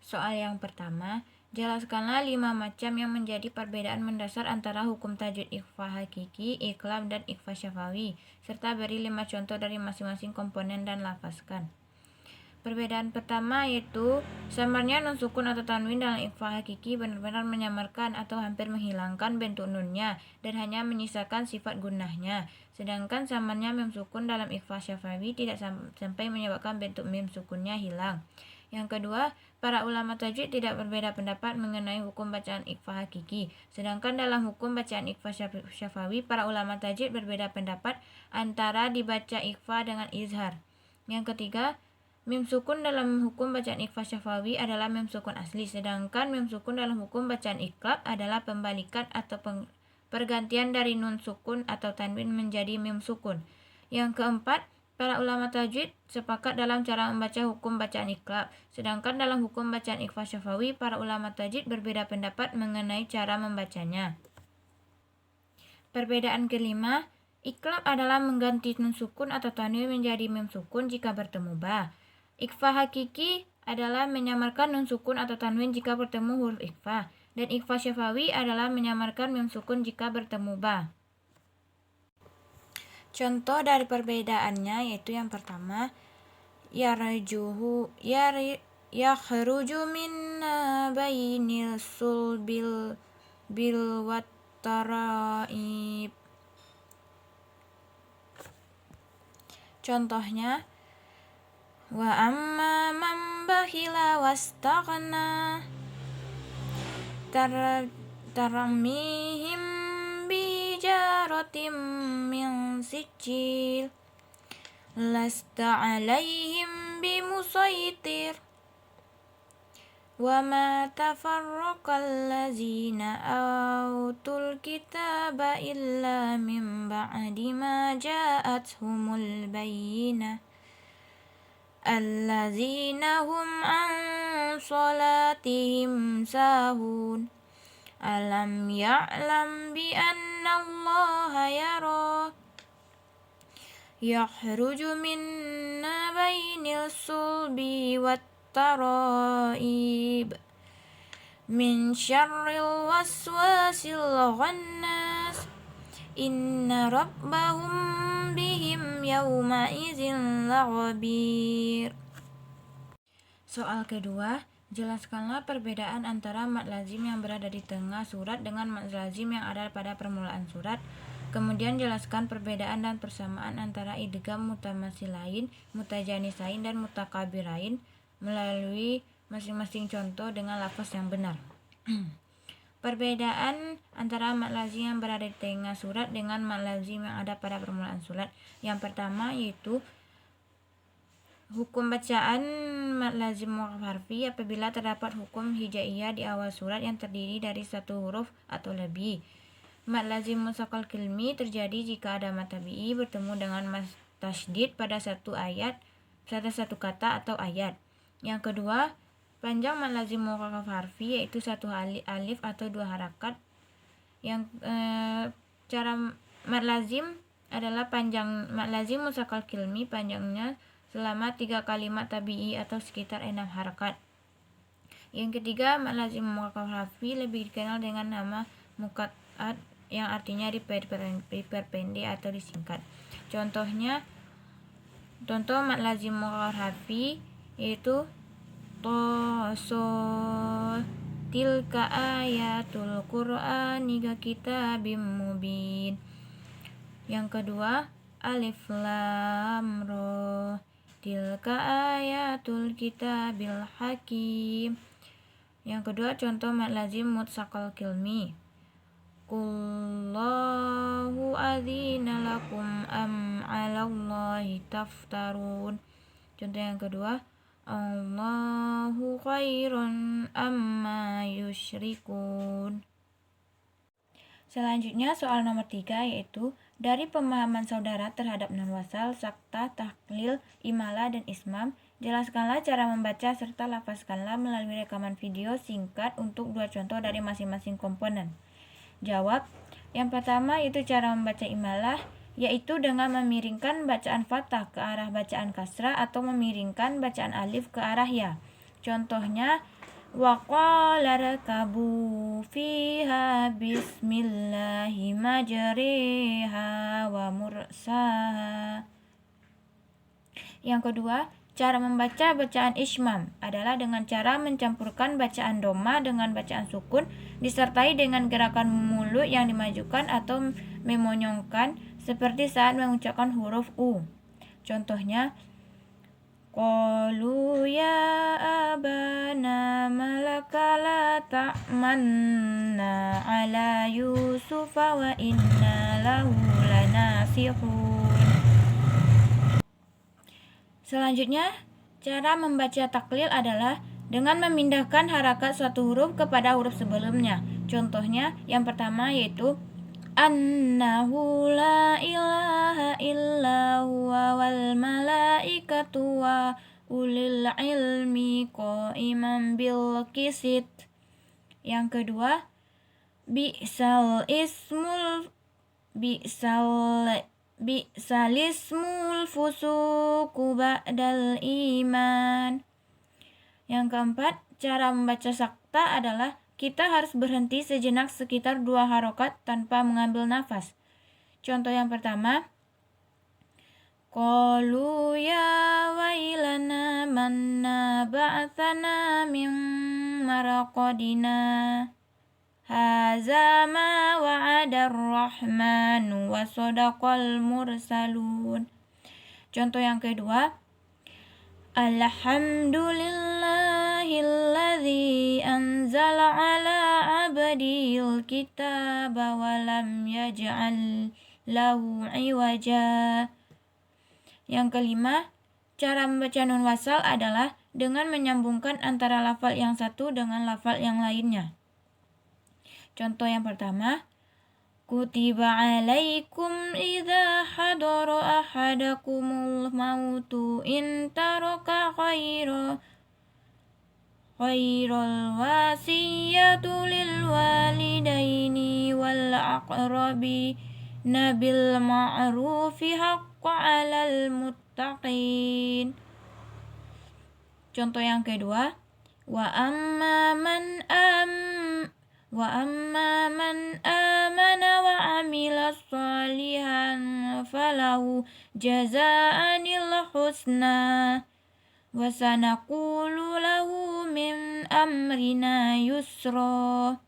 Soal yang pertama, jelaskanlah 5 macam yang menjadi perbedaan mendasar antara hukum tajwid ikhfa hakiki, iqlab, dan ikhfa syafawi, serta beri 5 contoh dari masing-masing komponen dan lafazkan. Perbedaan pertama yaitu samarnya nun sukun atau tanwin dalam ikhfa hakiki benar-benar menyamarkan atau hampir menghilangkan bentuk nunnya dan hanya menyisakan sifat gunnahnya. Sedangkan samarnya mim sukun dalam ikhfa syafawi tidak sampai menyebabkan bentuk mim sukunnya hilang. Yang kedua, para ulama tajwid tidak berbeda pendapat mengenai hukum bacaan ikhfa hakiki. Sedangkan dalam hukum bacaan ikhfa syafawi, para ulama tajwid berbeda pendapat antara dibaca ikhfa dengan izhar. Yang ketiga, mim sukun dalam hukum bacaan ikhfa syafawi adalah mim sukun asli, sedangkan mim sukun dalam hukum bacaan iqlab adalah pembalikan atau pergantian dari nun sukun atau tanwin menjadi mim sukun. Yang keempat, para ulama tajwid sepakat dalam cara membaca hukum bacaan iqlab, sedangkan dalam hukum bacaan ikhfa syafawi, para ulama tajwid berbeda pendapat mengenai cara membacanya. Perbedaan kelima, iqlab adalah mengganti nun sukun atau tanwin menjadi mim sukun jika bertemu ba. Ikhfa hakiki adalah menyamarkan nun sukun atau tanwin jika bertemu huruf ikhfa, dan ikhfa syafawi adalah menyamarkan mim sukun jika bertemu ba. Contoh dari perbedaannya yaitu yang pertama, yakhruju minna bainil sulbil wattaraib. Contohnya, wa amma man bakhila wastaghna taramihim bijaratim min sijil lasta alaihim bimusaitir wa ma tafarraqal ladzina autul kitaba illa min ba'di ma ja'athumul bayyinah alladzina hum an salatihim sahun alam ya'lam bi anna allaha yara yakhruju minna bainil sulbi wattaraib min syarril waswasil ghannas inna rabbahum bihim yawma idzin laghabir. Soal kedua, jelaskanlah perbedaan antara mad lazim yang berada di tengah surat dengan mad lazim yang ada pada permulaan surat. Kemudian jelaskan perbedaan dan persamaan antara idgham mutamasilain, mutajanisain, dan mutakabirain melalui masing-masing contoh dengan lafaz yang benar. Perbedaan antara mad lazim yang berada di tengah surat dengan mad lazim yang ada pada permulaan surat. Yang pertama yaitu hukum bacaan mad lazim muwaqqaf harfi apabila terdapat hukum hijaiyah di awal surat yang terdiri dari satu huruf atau lebih. Mad lazim mutsaqal kilmi terjadi jika ada mad tabi'i bertemu dengan mad tasydid pada satu kata atau ayat. Yang kedua, panjang mad lazim muwaqqaf harfi yaitu satu alif atau dua harakat. Yang cara mad lazim adalah panjang mad lazim mutsaqal kilmi panjangnya selama 3 kalimat tabi'i atau sekitar 6 harakat. Yang ketiga, mad lazim muwaqqaf harfi lebih dikenal dengan nama muqatta'at yang artinya diperpendek atau disingkat. Contoh mad lazim muwaqqaf harfi yaitu tilka ayatul qur'ani kitabim mubin. Yang kedua, alif lam ra tilka ayatul kitabil hakim. Yang kedua, contoh mad lazim mutsaqal kilmi, qullahu adzina lakum am 'alallahi taftarun. Contoh yang kedua, Allahu khairun amma yusyrikun. Selanjutnya soal nomor 3 yaitu dari pemahaman saudara terhadap nun wasal, sakta, tahlil, imalah, dan ismam, jelaskanlah cara membaca serta lafazkanlah melalui rekaman video singkat untuk 2 contoh dari masing-masing komponen. Jawab. Yang pertama yaitu cara membaca imalah, yaitu dengan memiringkan bacaan fathah ke arah bacaan kasrah atau memiringkan bacaan alif ke arah ya. Contohnya, Wa qala rakabu fiha bismillahi majriha wa mursaha. Yang kedua, cara membaca bacaan ismam adalah dengan cara mencampurkan bacaan dhamma dengan bacaan sukun disertai dengan gerakan mulut yang dimajukan atau memonyongkan seperti saat mengucapkan huruf U. Contohnya, qalu ya abana malaka la ta'manna ala yusufa wa inna lahu lanasihun. Selanjutnya, cara membaca taklil adalah dengan memindahkan harakat suatu huruf kepada huruf sebelumnya. Contohnya, yang pertama yaitu annahu la ilaha illa huwa wal malaikatu wa ulil ilmi qa'iman bil qisit. Yang kedua, bi'sal ismul fusuku ba'dal iman. Yang keempat, cara membaca sakta adalah kita harus berhenti sejenak sekitar 2 harokat tanpa mengambil nafas. Contoh yang pertama, qalu ya wailana manna ba'athana min maraqadina haza ma wa'adar rahmanu wa sadaqal mursalun. Contoh yang kedua, alhamdulillahilladzi anzala ala abdihil kitaba wa lam yaj'al lahu iwaja. Yang kelima, cara membaca nun wasal adalah dengan menyambungkan antara lafal yang satu dengan lafal yang lainnya. Contoh yang pertama, kutiba alaikum idza hadara ahadakumul mautu in taraka khairal wasiyatu lil walidaini wal aqrabi nabil ma'rufi haqqa 'alal muttaqin. Contoh yang kedua, wa amma man amana wa amila shalihan falahu jazaanil husna wa sanaqulu lahu min amrina yusra.